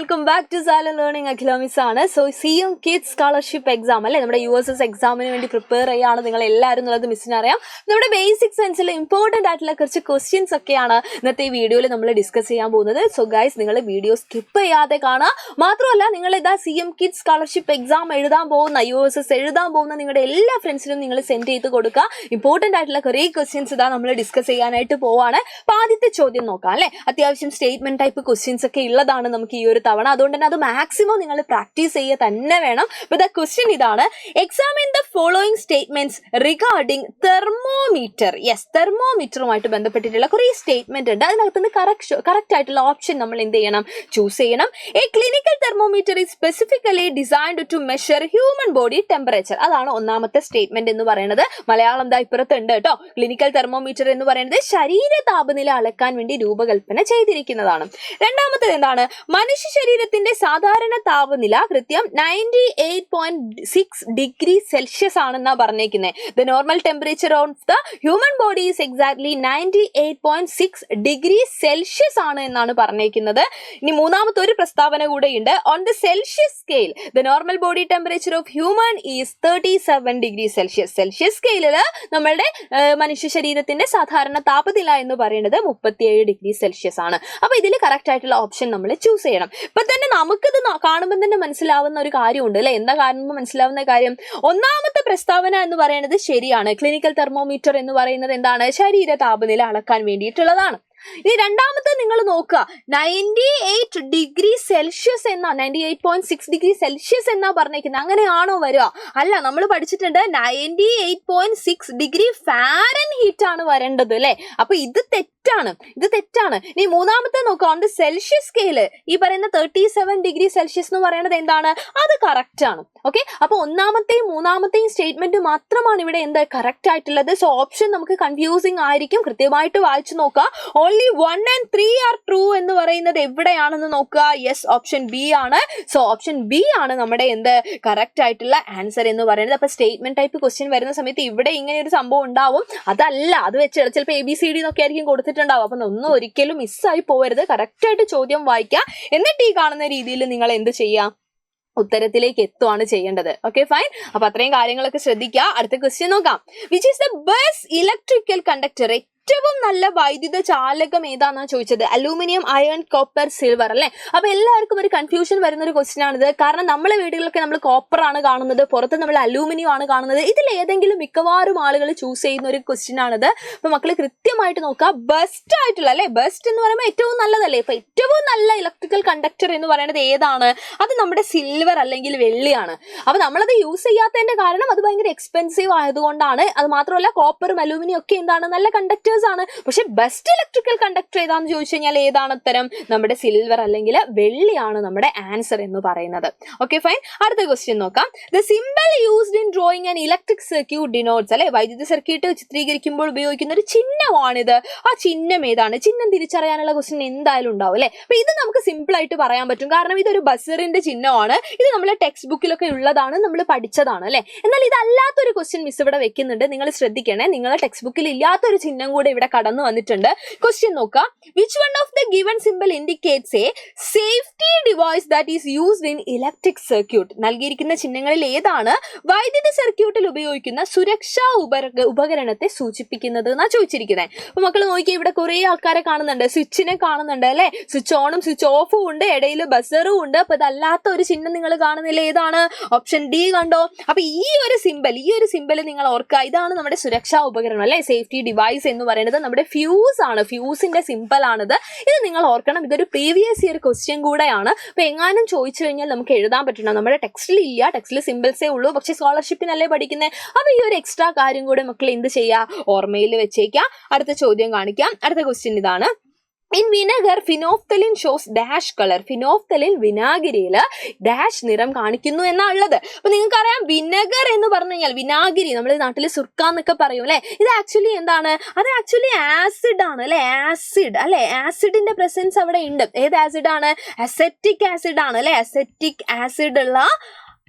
Welcome back to സാലൻ learning. അഖിലോമിസ് ആണ്. So CM kids scholarship exam അല്ലേ, നമ്മുടെ USS എക്സാമിന് വേണ്ടി പ്രിപ്പയർ ചെയ്യാണ് നിങ്ങൾ എല്ലാവരും എന്നുള്ളത് മിസ്സിന് അറിയാം. നമ്മുടെ ബേസിക് സെൻസിൽ ഇമ്പോർട്ടൻ്റ് ആയിട്ടുള്ള കുറച്ച് ക്വസ്റ്റ്യൻസ് ഒക്കെയാണ് ഇന്നത്തെ ഈ വീഡിയോയിൽ നമ്മൾ ഡിസ്കസ് ചെയ്യാൻ പോകുന്നത്. സോ ഗൈസ്, നിങ്ങൾ വീഡിയോ സ്കിപ്പ് ചെയ്യാതെ കാണുക. മാത്രമല്ല, നിങ്ങൾ ഇതാ സിഎം കിഡ്സ് സ്കോളർഷിപ്പ് എക്സാം എഴുതാൻ പോകുന്ന USS എഴുതാൻ പോകുന്ന നിങ്ങളുടെ എല്ലാ ഫ്രണ്ട്സിനും നിങ്ങൾ സെൻഡ് ചെയ്ത് കൊടുക്കുക. ഇമ്പോർട്ടൻ്റ് ആയിട്ടുള്ള കുറേ ക്വസ്റ്റ്യൻസ് ഇതാ നമ്മൾ ഡിസ്കസ് ചെയ്യാനായിട്ട് പോവാണ്. അപ്പോൾ ആദ്യത്തെ ചോദ്യം നോക്കാം അല്ലേ. അത്യാവശ്യം സ്റ്റേറ്റ്മെന്റ് ടൈപ്പ് ക്വസ്റ്റ്യൻസ് ഒക്കെ ഉള്ളതാണ് നമുക്ക് ഈ ഒരു തവണ. അതുകൊണ്ട് തന്നെ അത് മാക്സിമം നിങ്ങൾ പ്രാക്ടീസ് ചെയ്യുക തന്നെ വേണം. അപ്പോൾ ദ ക്വസ്റ്റ്യൻ ഇതാണ്: examine the following statements regarding thermometer. Yes, തെർമോമീറ്ററുമായിട്ട് ബന്ധപ്പെട്ടിട്ടുള്ള കുറേ സ്റ്റേറ്റ്മെന്റ് ഉണ്ട്. അതിനകത്തുനിന്ന് കറക്റ്റ് ആയിട്ടുള്ള ഓപ്ഷൻ നമ്മൾ എന്ത് ചെയ്യണം? ചൂസ് ചെയ്യണം. A clinical thermometer is specifically designed to measure human body temperature. അതാണ് ഒന്നാമത്തെ സ്റ്റേറ്റ്മെന്റ് എന്ന് പറയുന്നത്. മലയാളം ദാ ഇപ്പുറത്തുണ്ട് കേട്ടോ. ക്ലിനിക്കൽ തെർമോമീറ്റർ എന്ന് പറയുന്നത് ശരീര താപനില അളക്കാൻ വേണ്ടി രൂപകൽപ്പന ചെയ്തിരിക്കുന്നതാണ്. രണ്ടാമത്തേത് എന്താണ്? മനുഷ്യ ശരീരത്തിന്റെ സാധാരണ താപനില കൃത്യം 98.6 ഡിഗ്രി സെൽഷ്യസ് ആണെന്നാ പറഞ്ഞേക്കുന്നത്. The normal temperature of the human body is exactly 98.6 degree Celsius ആണ് എന്നാണ് പറഞ്ഞേക്കുന്നത്. ഇനി മൂന്നാമത്തെ ഒരു പ്രസ്താവന കൂടെയുണ്ട്. On the Celsius scale the normal body temperature of human is 37 degree Celsius. Celsius സ്കെയിലില് നമ്മളുടെ മനുഷ്യ ശരീരത്തിന്റെ സാധാരണ താപനില എന്ന് പറയുന്നത് 37 ഡിഗ്രി സെൽഷ്യസ് ആണ്. അപ്പൊ ഇതിൽ കറക്റ്റ് ആയിട്ടുള്ള ഓപ്ഷൻ നമ്മൾ ചൂസ് ചെയ്യണം. ഇപ്പൊ തന്നെ നമുക്കിത് കാണുമ്പോൾ തന്നെ മനസ്സിലാവുന്ന ഒരു കാര്യമുണ്ട് അല്ലെ. എന്താ കാണുമ്പോൾ മനസ്സിലാവുന്ന കാര്യം? ഒന്നാമത്തെ പ്രസ്താവന എന്ന് പറയുന്നത് ശരിയാണ്. ക്ലിനിക്കൽ തെർമോമീറ്റർ എന്ന് പറയുന്നത് എന്താണ്? ശരീര താപനില അളക്കാൻ വേണ്ടിയിട്ടുള്ളതാണ്. ഇനി രണ്ടാമത്തെ നിങ്ങൾ നോക്കുക, 98 ഡിഗ്രി സെൽഷ്യസ് എന്നാ, 98.6 ഡിഗ്രി സെൽഷ്യസ് എന്നാ പറഞ്ഞേക്കുന്നത്. അങ്ങനെയാണോ വരിക? അല്ല, നമ്മൾ പഠിച്ചിട്ടുണ്ട് 98.6 ഡിഗ്രി ഫാരൻഹീറ്റ് ആണ് വരേണ്ടത് അല്ലെ. അപ്പൊ ഇത് തെറ്റാണ്. ഇനി മൂന്നാമത്തെ നോക്കുക, ഓൺ ദ സെൽഷ്യസ് സ്കെയില് ഈ പറയുന്ന 37 ഡിഗ്രി സെൽഷ്യസ് എന്ന് പറയുന്നത് എന്താണ്? അത് കറക്റ്റ് ആണ്. ഓക്കെ, അപ്പൊ ഒന്നാമത്തെയും മൂന്നാമത്തെയും സ്റ്റേറ്റ്മെന്റ് മാത്രമാണ് ഇവിടെ എന്താ കറക്റ്റ് ആയിട്ടുള്ളത്. സോ ഓപ്ഷൻ നമുക്ക് കൺഫ്യൂസിങ് ആയിരിക്കും. കൃത്യമായിട്ട് വായിച്ചു നോക്കുക. ഓൺലി 1 and 3 ആർ ട്രൂ എന്ന് പറയുന്നത് എവിടെയാണെന്ന് നോക്കുക. യെസ്, ഓപ്ഷൻ ബി ആണ്. സോ ഓപ്ഷൻ ബി ആണ് നമ്മുടെ എന്ത് കറക്റ്റ് ആയിട്ടുള്ള ആൻസർ എന്ന് പറയുന്നത്. അപ്പൊ സ്റ്റേറ്റ്മെന്റ് ടൈപ്പ് ക്വസ്റ്റ്യൻ വരുന്ന സമയത്ത് ഇവിടെ ഇങ്ങനെ ഒരു സംഭവം ഉണ്ടാവും. അതല്ല, അത് വെച്ച് ചിലപ്പോൾ ABCD എന്നൊക്കെ ആയിരിക്കും കൊടുത്തിട്ടുണ്ടാവും. അപ്പൊ ഒന്നും ഒരിക്കലും മിസ്സായി പോകരുത്. കറക്റ്റ് ആയിട്ട് ചോദ്യം വായിക്കുക. എന്നിട്ട് ഈ കാണുന്ന രീതിയിൽ നിങ്ങൾ എന്ത് ചെയ്യാം? ഉത്തരത്തിലേക്ക് എത്തുകയാണ് ചെയ്യേണ്ടത്. Okay, fine. അപ്പൊ അത്രയും കാര്യങ്ങളൊക്കെ ശ്രദ്ധിക്കുക. അടുത്ത ക്വസ്റ്റ്യൻ നോക്കാം. Which is the best electrical conductor? ഏറ്റവും നല്ല വൈദ്യുത ചാലകം ഏതാന്നാ ചോദിച്ചത്. അലൂമിനിയം, അയൺ, കോപ്പർ, സിൽവർ അല്ലെ. അപ്പൊ എല്ലാവർക്കും ഒരു കൺഫ്യൂഷൻ വരുന്ന ഒരു ക്വസ്റ്റ്യൻ ആണിത്. കാരണം നമ്മളെ വീടുകളിലൊക്കെ നമ്മൾ കോപ്പർ ആണ് കാണുന്നത്, പുറത്ത് നമ്മൾ അലൂമിനിയം ആണ് കാണുന്നത്. ഇതിൽ ഏതെങ്കിലും മിക്കവാറും ആളുകൾ ചൂസ് ചെയ്യുന്ന ഒരു ക്വസ്റ്റ്യൻ ആണിത്. അപ്പൊ മക്കൾ കൃത്യമായിട്ട് നോക്കുക. ബെസ്റ്റ് ആയിട്ടുള്ള അല്ലെ, ബെസ്റ്റ് എന്ന് പറയുമ്പോൾ ഏറ്റവും നല്ലതല്ലേ. ഇപ്പൊ ഏറ്റവും നല്ല ഇലക്ട്രിക്കൽ കണ്ടക്ടർ എന്ന് പറയുന്നത് ഏതാണ്? അത് നമ്മുടെ സിൽവർ അല്ലെങ്കിൽ വെള്ളിയാണ്. അപ്പൊ നമ്മളത് യൂസ് ചെയ്യാത്തതിന്റെ കാരണം അത് ഭയങ്കര എക്സ്പെൻസീവ് ആയതുകൊണ്ടാണ്. അത് മാത്രമല്ല, കോപ്പറും അലൂമിനിയം ഒക്കെ എന്താണ്? നല്ല കണ്ടക്ടേഴ്സ് ആണ്. പക്ഷെ ബെസ്റ്റ് ഇലക്ട്രിക്കൽ കണ്ടക്ടർ ഏതാണെന്ന് ചോദിച്ചു കഴിഞ്ഞാൽ ഏതാണ് ഉത്തരം? നമ്മുടെ സിൽവർ അല്ലെങ്കിൽ വെള്ളിയാണ് നമ്മുടെ ആൻസർ എന്ന് പറയുന്നത്. Okay, fine. അടുത്ത ക്വസ്റ്റ്യൻ നോക്കാം. The symbol used in drawing and electric circuit denotes അല്ലെ. വൈദ്യുത സർക്യൂട്ട് ചിത്രീകരിക്കുമ്പോൾ ഉപയോഗിക്കുന്ന ഒരു ചിഹ്നമാണിത്. ആ ചിഹ്നം ഏതാണ്? ചിഹ്നം തിരിച്ചറിയാനുള്ള ക്വസ്റ്റ്യൻ എന്തായാലും ഉണ്ടാവും അല്ലെ. അപ്പൊ ഇത് നമുക്ക് സിമ്പിൾ ആയിട്ട് പറയാൻ പറ്റും. കാരണം ഇതൊരു ബസറിന്റെ ചിഹ്നമാണ്. ഇത് നമ്മളെ ടെക്സ്റ്റ് ബുക്കിലൊക്കെ ഉള്ളതാണ്, നമ്മൾ പഠിച്ചതാണ് അല്ലെ. എന്നാൽ ഇതല്ലാത്തൊരു ക്വസ്റ്റ്യൻ മിസ് ഇവിടെ വെക്കുന്നുണ്ട്. നിങ്ങൾ ശ്രദ്ധിക്കണേ. നിങ്ങളുടെ ടെക്സ്റ്റ് ബുക്കിൽ ഇല്ലാത്തൊരു ചിഹ്നം കൂടെ ഇവിടെ കടന്നു വന്നിട്ടുണ്ട്. ക്വസ്റ്റ്യൻ നോക്കാം. Which one of the given symbol indicates A safety device that is used in electric circuit? നൽകിയിരിക്കുന്ന ചിഹ്നങ്ങളിൽ ഏതാണ് വൈദ്യുത സർക്യൂട്ടിൽ ഉപയോഗിക്കുന്ന സുരക്ഷാ ഉപകരണത്തെ സൂചിപ്പിക്കുന്നത് എന്നാ ചോദിച്ചിരിക്കുന്നത്. അപ്പൊ മക്കൾ നോക്കി, ഇവിടെ കുറെ ആൾക്കാരെ കാണുന്നുണ്ട്. സ്വിച്ചിനെ കാണുന്നുണ്ട് അല്ലെ. സ്വിച്ച് ഓണും സ്വിച്ച് ഓഫും ഉണ്ട്, ഇടയിൽ ബസറും ഉണ്ട്. അപ്പൊ ഇതല്ലാത്ത ഒരു ചിഹ്നം നിങ്ങൾ കാണുന്നില്ല. ഏതാണ്? ഓപ്ഷൻ ഡി കണ്ടോ. അപ്പൊ ഈ ഒരു സിംബൽ നിങ്ങൾ ഓർക്കുക. ഇതാണ് നമ്മുടെ സുരക്ഷാ ഉപകരണം അല്ലെ, സേഫ്റ്റി ഡിവൈസ് എന്ന് പറയുന്നത് നമ്മുടെ ഫ്യൂസ് ആണ്. ഫ്യൂസിന്റെ സിംബൽ ആണിത്. ഇത് നിങ്ങൾ ഓർക്കണം. ഇതൊരു പ്രീവിയസ് ഇയർ ക്വസ്റ്റ്യൻ കൂടെയാണ്. അപ്പൊ എങ്ങാനും ചോദിച്ചു കഴിഞ്ഞാൽ നമുക്ക് എഴുതാൻ പറ്റണം. നമ്മുടെ ടെക്സ്റ്റിൽ ഇല്ല, ടെക്സ്റ്റിൽ സിംബൽസേ ഉള്ളൂ. പക്ഷെ സ്കോളർഷിപ്പിനല്ലേ പഠിക്കുന്നത്. അപ്പൊ ഈ ഒരു എക്സ്ട്രാ കാര്യം കൂടെ മക്കൾ എന്ത് ചെയ്യുക? ഓർമ്മയിൽ വെച്ചേക്കാം. അടുത്ത ചോദ്യം കാണിക്കാം. അടുത്ത ക്വസ്റ്റ്യൻ ഇതാണ്. In vinegar phenolphthalein shows dash colour. Phenolphthalein വിനാഗിരിയില് ഡാഷ് നിറം കാണിക്കുന്നു എന്നാണുള്ളത്. അപ്പൊ നിങ്ങൾക്കറിയാം, വിനെഗർ എന്ന് പറഞ്ഞു കഴിഞ്ഞാൽ വിനാഗിരി, നമ്മുടെ നാട്ടിൽ സുർക്ക എന്നൊക്കെ പറയും അല്ലെ. ഇത് ആക്ച്വലി എന്താണ്? അത് ആക്ച്വലി ആസിഡ് ആണ് അല്ലെ. ആസിഡ് അല്ലെ. ആസിഡിന്റെ പ്രസൻസ് അവിടെ ഉണ്ട്. ഏത് ആസിഡ് ആണ്? അസെറ്റിക് ആസിഡ് ആണ് അല്ലെ. അസെറ്റിക് ആസിഡ് ഉള്ള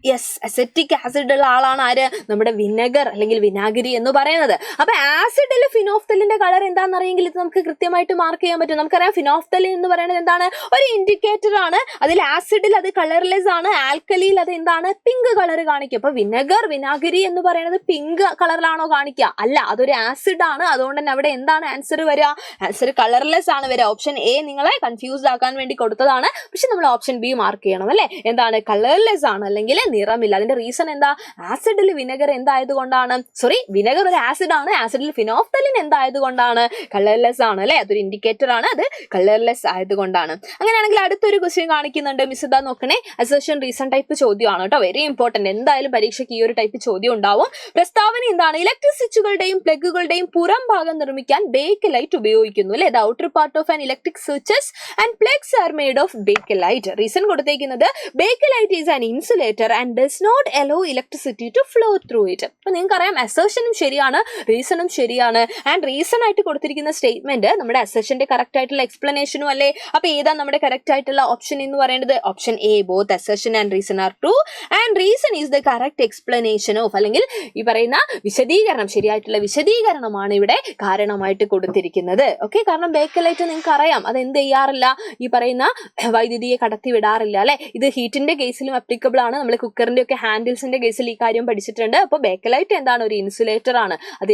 യെസ്, അസെറ്റിക് ആസിഡ് ഉള്ള ആളാണ് ആര്? നമ്മുടെ വിനെഗർ അല്ലെങ്കിൽ വിനാഗിരി എന്ന് പറയുന്നത്. അപ്പൊ ആസിഡിൽ ഫിനോഫ്തലിന്റെ കളർ എന്താണെന്ന് അറിയെങ്കിൽ ഇത് നമുക്ക് കൃത്യമായിട്ട് മാർക്ക് ചെയ്യാൻ പറ്റും. നമുക്കറിയാം ഫിനോഫ്തലിൻ എന്ന് പറയുന്നത് എന്താണ്? ഒരു ഇൻഡിക്കേറ്റർ ആണ്. അതിൽ ആസിഡിൽ അത് കളർലെസ് ആണ്, ആൽക്കലിയിൽ അത് എന്താണ്? പിങ്ക് കളർ കാണിക്കും. അപ്പൊ വിനെഗർ വിനാഗിരി എന്ന് പറയുന്നത് പിങ്ക് കളറിലാണോ കാണിക്കുക? അല്ല, അതൊരു ആസിഡ് ആണ്. അതുകൊണ്ട് തന്നെ അവിടെ എന്താണ് ആൻസർ വരിക? ആൻസർ കളർലെസ് ആണ് വരിക. ഓപ്ഷൻ എ നിങ്ങളെ കൺഫ്യൂസ്ഡ് ആക്കാൻ വേണ്ടി കൊടുത്തതാണ്. പക്ഷെ നമ്മൾ ഓപ്ഷൻ ബി മാർക്ക് ചെയ്യണം അല്ലെ. എന്താണ്? കളർലെസ് ആണ്, അല്ലെങ്കിൽ നിറമില്ല. അതിന്റെ റീസൺ എന്താ? ആസിഡിൽ വിനെഗർ എന്തായതുകൊണ്ടാണ്? സോറി, വിനെഗർ ഒരു ആസിഡ് ആണ്. ആസിഡിൽ ഫിനോഫ്തലിൻ എന്തായതുകൊണ്ടാണ്? കളർലെസ് ആണ് അല്ലെ. അതൊരു ഇൻഡിക്കേറ്റർ ആണ്. അത് കളർലെസ് ആയതുകൊണ്ടാണ്. അങ്ങനെയാണെങ്കിൽ അടുത്തൊരു ക്വസ്റ്റ്യൻ കാണിക്കുന്നുണ്ട്. മിസ് ഇതാ നോക്കണേ. അസർഷൻ റീസൺ ടൈപ്പ് ചോദ്യമാണ് കേട്ടോ. Very important. എന്തായാലും പരീക്ഷയ്ക്ക് ഈ ഒരു ടൈപ്പ് ചോദ്യം ഉണ്ടാവും. പ്രസ്താവന എന്താണ്? ഇലക്ട്രിക് സ്വിച്ചുകളുടെയും പ്ലഗുകളുടെയും പുറം ഭാഗം നിർമ്മിക്കാൻ ബേക്കലൈറ്റ് ഉപയോഗിക്കുന്നു അല്ലെ. The outer part of an electric switches and plugs are made of bakelite. Reason കൊടുത്തേക്കുന്നത് bakelite is an insulator and does not allow electricity to flow through it. അപ്പൊ നിങ്ങൾക്ക് അറിയാം അസർഷനും ശരിയാണ്, റീസണും ശരിയാണ്. ആൻഡ് റീസൺ ആയിട്ട് കൊടുത്തിരിക്കുന്ന സ്റ്റേറ്റ്മെന്റ് നമ്മുടെ അസർഷന്റെ കറക്റ്റ് ആയിട്ടുള്ള എക്സ്പ്ലനേഷനും അല്ലേ. അപ്പൊ ഏതാ നമ്മുടെ കറക്റ്റ് ആയിട്ടുള്ള ഓപ്ഷൻ എന്ന് പറയുന്നത്? Option A, both assertion and reason are true and reason is the correct explanation of, അല്ലെങ്കിൽ ഈ പറയുന്ന വിശദീകരണം, ശരിയായിട്ടുള്ള വിശദീകരണമാണ് ഇവിടെ കാരണമായിട്ട് കൊടുത്തിരിക്കുന്നത്. ഓക്കെ, കാരണം ബേക്കലൈറ്റ് നിങ്ങൾക്ക് അറിയാം അത് എന്ത് ചെയ്യാറില്ല, ഈ പറയുന്ന വൈദ്യുതിയെ കടത്തി വിടാറില്ല അല്ലെ. ഇത് ഹീറ്റിന്റെ കേസിലും അപ്ലിക്കബിൾ ആണ്. നമ്മൾ കുക്കറിന്റെ ഒക്കെ ഹാൻഡിൽസിന്റെ കേസിൽ ഈ കാര്യം പഠിച്ചിട്ടുണ്ട്. അപ്പോൾ ബേക്കലൈറ്റ് എന്താണ്? ഒരു ഇൻസുലേറ്റർ ആണ്. അത്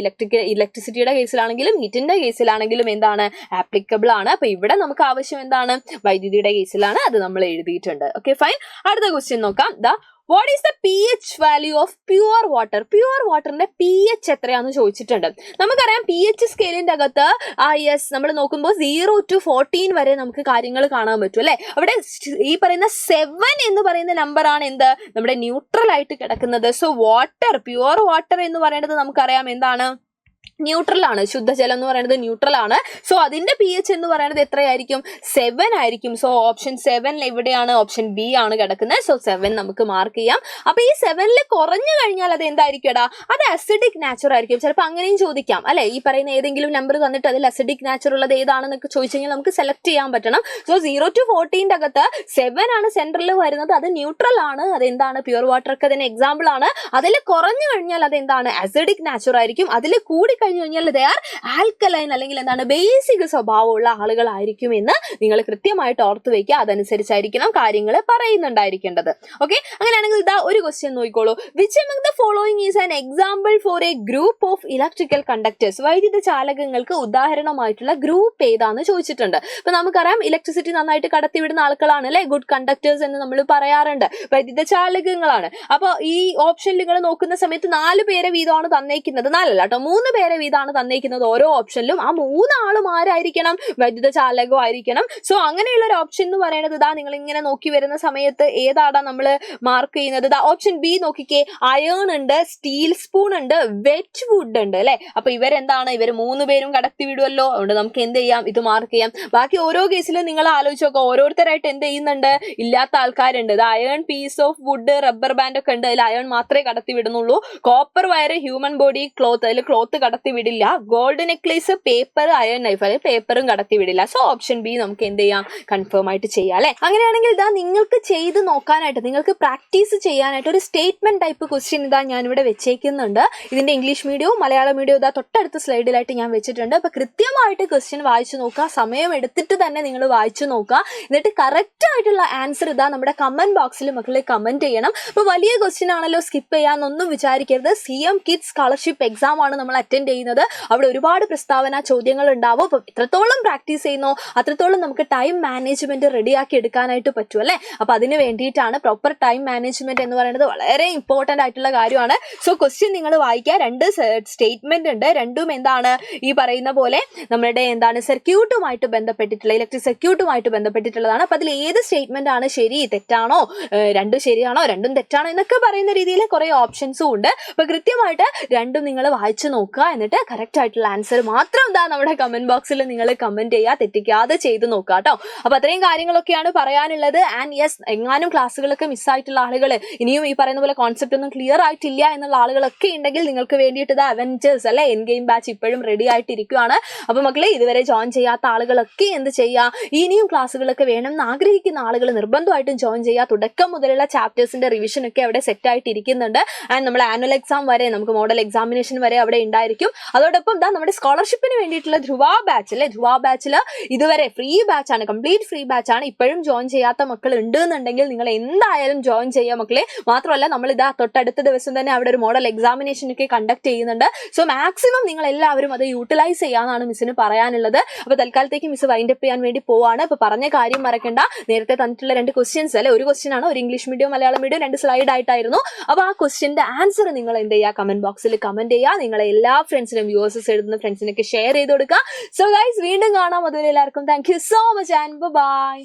ഇലക്ട്രിസിറ്റിയുടെ കേസിലാണെങ്കിലും ഹീറ്റിന്റെ കേസിലാണെങ്കിലും എന്താണ്? ആപ്ലിക്കബിൾ ആണ്. അപ്പൊ ഇവിടെ നമുക്ക് ആവശ്യം എന്താണ്? വൈദ്യുതിയുടെ കേസിലാണ്. അത് നമ്മൾ എഴുതിയിട്ടുണ്ട്. Okay, fine. അടുത്ത ക്വസ്റ്റ്യൻ നോക്കാം. What is the pH value of pure water? Pure വാട്ടറിന്റെ pH എത്രയാന്ന് ചോദിച്ചിട്ടുണ്ട്. നമുക്കറിയാം pH സ്കെയിലിന്റെ അകത്ത് നമ്മൾ നോക്കുമ്പോൾ 0 to 14 വരെ നമുക്ക് കാര്യങ്ങൾ കാണാൻ പറ്റും അല്ലെ. അവിടെ ഈ പറയുന്ന 7 എന്ന് പറയുന്ന നമ്പർ ആണ് എന്ത്? നമ്മുടെ ന്യൂട്രൽ ആയിട്ട് കിടക്കുന്നത്. സോ വാട്ടർ, പ്യുവർ വാട്ടർ എന്ന് പറയുന്നത് നമുക്കറിയാം എന്താണ്? ന്യൂട്രൽ ആണ്. ശുദ്ധജലം എന്ന് പറയുന്നത് ന്യൂട്രൽ ആണ്. സോ അതിന്റെ pH എന്ന് പറയുന്നത് എത്രയായിരിക്കും? 7 ആയിരിക്കും. സോ ഓപ്ഷൻ 7 എവിടെയാണ്? ഓപ്ഷൻ ബി ആണ് കിടക്കുന്നത്. സോ 7 നമുക്ക് മാർക്ക് ചെയ്യാം. അപ്പൊ ഈ 7 കുറഞ്ഞു കഴിഞ്ഞാൽ അത് എന്തായിരിക്കും? അത് അസിഡിക് നാച്ചർ ആയിരിക്കും. ചിലപ്പോൾ അങ്ങനെയും ചോദിക്കാം അല്ലെ. ഈ പറയുന്ന ഏതെങ്കിലും നമ്പർ തന്നിട്ട് അതിൽ അസിഡിക് നാച്ചർ ഉള്ളത് ഏതാണെന്നൊക്കെ ചോദിച്ചു കഴിഞ്ഞാൽ നമുക്ക് സെലക്ട് ചെയ്യാൻ പറ്റണം. സോ 0 to 14 അകത്ത് 7 ആണ് സെൻട്രൽ വരുന്നത്. അത് ന്യൂട്രൽ ആണ്. അതെന്താണ്? പ്യുവർ വാട്ടർ ഒക്കെ അതിന് എക്സാമ്പിൾ ആണ്. അതിൽ കുറഞ്ഞു കഴിഞ്ഞാൽ അതെന്താണ്? അസിഡിക് നാച്ചർ ആയിരിക്കും. അതിൽ കൂടി കഴിഞ്ഞു കഴിഞ്ഞാൽ ദേ ആർ ആൽക്കലൈൻ, അല്ലെങ്കിൽ എന്താണ്? ബേസിക് സ്വഭാവമുള്ള ആളുകളായിരിക്കും എന്ന് നിങ്ങൾ കൃത്യമായിട്ട് ഓർത്ത് വയ്ക്കുക. അതനുസരിച്ചായിരിക്കണം കാര്യങ്ങൾ പറയുന്നുണ്ടായിരിക്കേണ്ടത്. ഓക്കെ, അങ്ങനെയാണെങ്കിൽ ഇതാ ഒരു ക്വസ്റ്റ്യൻ നോക്കിക്കോളൂ. Which among the following is an example for a group of electrical conductors? വൈദ്യുത ചാലകങ്ങൾക്ക് ഉദാഹരണമായിട്ടുള്ള ഗ്രൂപ്പ് ഏതാന്ന് ചോദിച്ചിട്ടുണ്ട്. അപ്പൊ നമുക്കറിയാം ഇലക്ട്രിസിറ്റി നന്നായിട്ട് കടത്തിവിടുന്ന ആൾക്കാരാണ് അല്ലെ, ഗുഡ് കണ്ടക്ടേഴ്സ് എന്ന് നമ്മൾ പറയാറുണ്ട്. വൈദ്യുത ചാലകങ്ങളാണ്. അപ്പൊ ഈ ഓപ്ഷനിൽ നിങ്ങൾ നോക്കുന്ന സമയത്ത് 4 പേരെ വീതമാണ് തന്നേക്കുന്നത്. 4 അല്ല കേട്ടോ, 3 പേരെ വീതമാണ് തന്നേക്കുന്നത് ഓരോ ഓപ്ഷനിലും. ആ 3 ആളും ആരായിരിക്കണം? വൈദ്യുത ചാലകം ആയിരിക്കണം. സോ അങ്ങനെയുള്ള ഒരു ഓപ്ഷൻ എന്ന് പറയുന്നത് ഇതാ നിങ്ങൾ ഇങ്ങനെ നോക്കി വരുന്ന സമയത്ത് ഏതാടാ നമ്മൾ മാർക്ക് ചെയ്യുന്നത്? ഓപ്ഷൻ ബി നോക്കിക്കേ. അയേൺ ഉണ്ട്, സ്റ്റീൽ സ്പൂൺ ഉണ്ട്, വെറ്റ് വുഡ് ഉണ്ട് അല്ലെ. അപ്പൊ ഇവരെന്താണ്? ഇവർ 3 പേരും കടത്തി വിടുമല്ലോ. അതുകൊണ്ട് നമുക്ക് എന്ത് ചെയ്യാം? ഇത് മാർക്ക് ചെയ്യാം. ബാക്കി ഓരോ കേസിലും നിങ്ങൾ ആലോചിച്ച് നോക്കുക. ഓരോരുത്തരായിട്ട് എന്ത് ചെയ്യുന്നുണ്ട്? ഇല്ലാത്ത ആൾക്കാരുണ്ട്. ഇത് iron piece of wood, rubber band ഒക്കെ ഉണ്ട്. അതിൽ അയേൺ മാത്രമേ കടത്തി വിടുന്നുള്ളൂ. Copper wire, human body, cloth, അതിൽ ക്ലോത്ത് കടത്തി വിടില്ല. Gold necklace, paper, iron knife, അതിൽ പേപ്പറും കടത്തി വിടില്ല. സോ ഓപ്ഷൻ ബി നമുക്ക് എന്ത് ചെയ്യാം? കൺഫേം ആയിട്ട് ചെയ്യാം അല്ലെ. അങ്ങനെയാണെങ്കിൽ ഇതാ നിങ്ങൾക്ക് ചെയ്ത് നോക്കാനായിട്ട്, നിങ്ങൾക്ക് പ്രാക്ടീസ് ചെയ്യാനായിട്ട് ഒരു സ്റ്റേറ്റ്മെന്റ് ടൈപ്പ് ക്വസ്റ്റ്യൻ ഇതാ ഞാനിവിടെ വെച്ചേക്കുന്നുണ്ട്. ഇതിന്റെ ഇംഗ്ലീഷ് മീഡിയവും മലയാളം മീഡിയവും ഇതാ തൊട്ടടുത്ത സ്ലൈഡിലായിട്ട് ഞാൻ വെച്ചിട്ടുണ്ട്. അപ്പൊ കൃത്യമായിട്ട് ക്വസ്റ്റ്യൻ വായിച്ചു നോക്കുക. സമയം എടുത്തിട്ട് തന്നെ നിങ്ങൾ വായിച്ചു നോക്കുക. എന്നിട്ട് കറക്റ്റ് ആയിട്ടുള്ള ആൻസർ ഇതാ നമ്മുടെ കമന്റ് ബോക്സിൽ മക്കളെ കമന്റ് ചെയ്യണം. അപ്പൊ വലിയ ക്വസ്റ്റ്യൻ ആണല്ലോ, സ്കിപ്പ് ചെയ്യാന്നൊന്നും വിചാരിക്കരുത്. CM കിഡ്സ് സ്കോളർഷിപ്പ് എക്സാം ആണ് നമ്മൾ അറ്റൻഡ് ചെയ്യുന്നത്. അവിടെ ഒരുപാട് പ്രസ്താവന ചോദ്യങ്ങൾ ഉണ്ടാവും. അപ്പൊ എത്രത്തോളം പ്രാക്ടീസ് ചെയ്യുന്നോ അത്രത്തോളം നമുക്ക് ടൈം മാനേജ്മെന്റ് റെഡിയാക്കി എടുക്കാനായിട്ട് പറ്റും അല്ലെ. അപ്പൊ അതിന് വേണ്ടിയിട്ടാണ് പ്രോപ്പർ ടൈം മാനേജ്മെന്റ് എന്ന് പറയുന്നത് വളരെ ഇമ്പോർട്ടന്റ് ആയിട്ടുള്ള കാര്യമാണ്. സോ ക്വസ്റ്റ്യൻ നിങ്ങൾ വായിക്കുക. 2 സ്റ്റേറ്റ്മെന്റ് ഉണ്ട്. രണ്ടും എന്താണ്? ഈ പറയുന്ന പോലെ നമ്മുടെ എന്താണ്? സർക്യൂട്ടുമായിട്ട് ബന്ധപ്പെട്ടിട്ടുള്ള, ഇലക്ട്രിക് സർക്യൂട്ടുമായിട്ട് ബന്ധപ്പെട്ടിട്ടുള്ളതാണ്. അപ്പൊ അതിൽ ഏത് സ്റ്റേറ്റ്മെന്റ് ആണ് ശരി, തെറ്റാണോ, രണ്ടും ശരിയാണോ, രണ്ടും തെറ്റാണോ എന്നൊക്കെ പറയുന്ന രീതിയിൽ കുറെ ഓപ്ഷൻസും ഉണ്ട്. അപ്പൊ കൃത്യമായിട്ട് രണ്ടും നിങ്ങൾ വായിച്ചു നോക്കുക. എന്നിട്ട് കറക്റ്റ് ആയിട്ടുള്ള ആൻസർ മാത്രം നമ്മുടെ കമന്റ് ബോക്സിൽ നിങ്ങൾ കമന്റ് ചെയ്യുക, തെറ്റിക്കാതെ ചെയ്ത് നോക്കുക കേട്ടോ. അപ്പൊ അത്രയും കാര്യങ്ങളൊക്കെയാണ് പറയാനുള്ളത്. ആൻഡ് യെസ്, എങ്ങാനും ക്ലാസ്സുകളൊക്കെ മിസ്സായിട്ടുള്ള ആളുകൾ, ഇനിയും ഈ പറയുന്ന പോലെ കോൺസെപ്റ്റ് ഒന്നും ക്ലിയർ ആയിട്ടില്ല എന്നുള്ള ആളുകളൊക്കെ ഉണ്ടെങ്കിൽ നിങ്ങൾക്ക് വേണ്ടിയിട്ട് ഇത് അവഞ്ചേഴ്സ് അല്ലെ എൻ ഗെയിം ബാച്ച് ഇപ്പോഴും റെഡി ആയിട്ടിരിക്കുകയാണ്. അപ്പൊ മക്കളെ, ഇതുവരെ ജോയിൻ ചെയ്യാത്ത ആളുകളൊക്കെ എന്ത് ചെയ്യുക, ഇനിയും ക്ലാസ്സുകളൊക്കെ വേണമെന്ന് ആഗ്രഹിക്കുന്ന ആളുകൾ നിർബന്ധമായിട്ടും ജോയിൻ ചെയ്യുക. തുടക്കം മുതലുള്ള ചാപ്റ്റേഴ്സിന്റെ റിവിഷൻ ഒക്കെ അവിടെ സെറ്റ് ആയിട്ടിരിക്കുന്നുണ്ട്. ആൻഡ് നമ്മുടെ ആനുവൽ എക്സാം വരെ, നമുക്ക് മോഡൽ എക്സാമിനേഷൻ വരെ അവിടെ ഉണ്ടായിരിക്കും. അതോടൊപ്പം നമ്മുടെ സ്കോളർഷിപ്പിന് വേണ്ടിയിട്ടുള്ള ധ്രുവ ബാച്ച് അല്ലെ, ധ്രുവ ബാച്ചിൽ ഇതുവരെ ഫ്രീ ബാച്ച് ആണ്, കംപ്ലീറ്റ് ഫ്രീ ബാച്ച് ആണ്. ഇപ്പോഴും ജോയിൻ ചെയ്യാത്ത മക്കൾ ഉണ്ട് എന്നുണ്ടെങ്കിൽ നിങ്ങൾ എന്തായാലും ജോയിൻ ചെയ്യാം മക്കളെ. മാത്രമല്ല, നമ്മൾ തൊട്ടടുത്ത ദിവസം തന്നെ അവിടെ ഒരു മോഡൽ എക്സാമിനേഷൻ ഒക്കെ കണ്ടക്ട് ചെയ്യുന്നുണ്ട്. സോ മാക്സിമം നിങ്ങൾ എല്ലാവരും അത് യൂട്ടിലൈസ് ചെയ്യാനാണ് മിസ്സിന് പറയാനുള്ളത്. അപ്പൊ തൽക്കാലത്തേക്ക് മിസ് വൈൻഡപ്പ് ചെയ്യാൻ വേണ്ടി പോവാണ്. അപ്പൊ പറഞ്ഞ കാര്യം മറക്കണ്ട, നേരത്തെ തന്നിട്ടുള്ള 2 ക്വസ്റ്റ്യൻസ് അല്ലെ, ഒരു ക്വസ്റ്റ്യൻ ആണ് ഒരു English medium Malayalam medium 2 slide ആയിട്ടായിരുന്നു. അപ്പൊ ആ ക്വസ്റ്റ്യന്റെ ആൻസർ നിങ്ങൾ എന്ത് ചെയ്യുക, കമന്റ് ബോക്സിൽ കമന്റ് ചെയ്യുക. നിങ്ങളെ എല്ലാ ഫ്രണ്ട്സിനും, യൂഎസ്എസ് എഴുതുന്ന ഫ്രണ്ട്സിനൊക്കെ ഷെയർ ചെയ്ത് കൊടുക്കുക. സോ ഗൈസ്, വീണ്ടും കാണാം. അതുവരെ എല്ലാവർക്കും thank you so much and by.